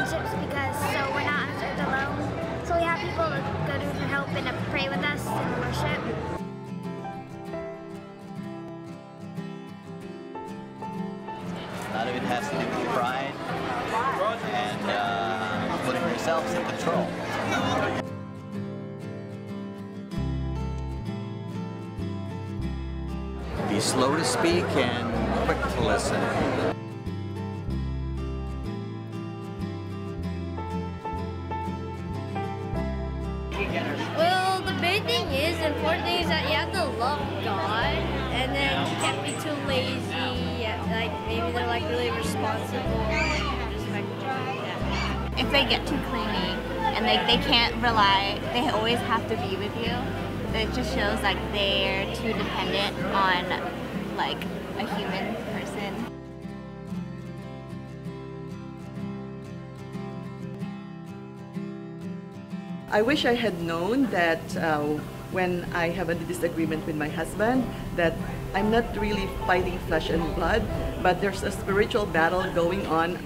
relationships because so we're not unsaved alone. So we have people to go to for help and to pray with us and worship. A lot of it has to do with pride and putting yourselves in control. Be slow to speak and quick to listen. Well, the main thing is, the important thing is that you have to love God, and then you can't be too lazy, like maybe they're like really responsible, and just like, yeah. If they get too clingy and they can't rely, they always have to be with you, it just shows like they're too dependent on like a human person. I wish I had known that when I have a disagreement with my husband, that I'm not really fighting flesh and blood, but there's a spiritual battle going on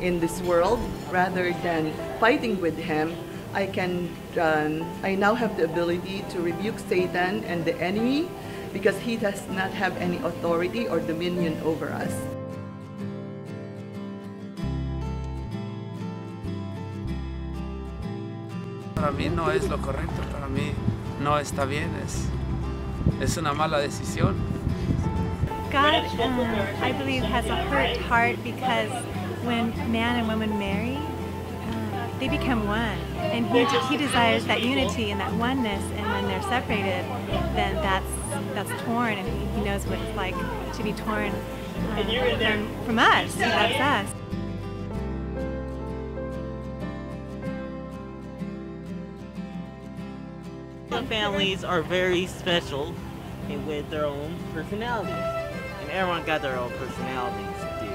in this world. Rather than fighting with him, I now have the ability to rebuke Satan and the enemy because he does not have any authority or dominion over us. Para mí no es lo correcto, para mí no está bien, es una mala decisión. God, I believe, has a hurt heart because when man and woman marry, they become one, and he desires that unity and that oneness. And when they're separated, then that's torn, and he knows what it's like to be torn from us. He loves us. Families are very special and with their own personalities, and everyone got their own personalities too.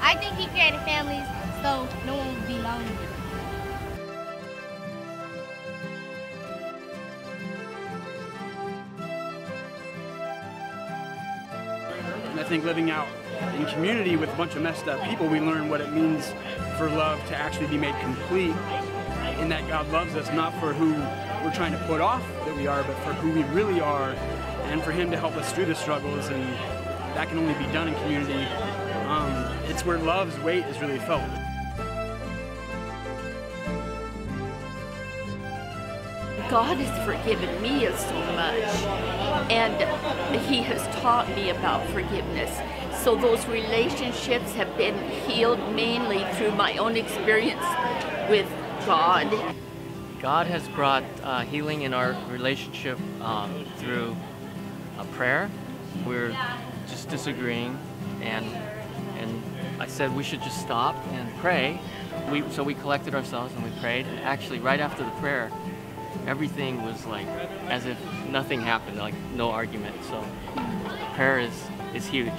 I think he created families so no one would be lonely. And I think living out in community with a bunch of messed up people, we learn what it means for love to actually be made complete, in that God loves us not for who we're trying to put off that we are, but for who we really are, and for Him to help us through the struggles, and that can only be done in community. It's where love's weight is really felt. God has forgiven me so much, and He has taught me about forgiveness. So those relationships have been healed mainly through my own experience with God. God has brought healing in our relationship through prayer. We're just disagreeing, and I said we should just stop and pray. So we collected ourselves and we prayed, and actually right after the prayer, everything was like as if nothing happened, like no argument. So prayer is huge.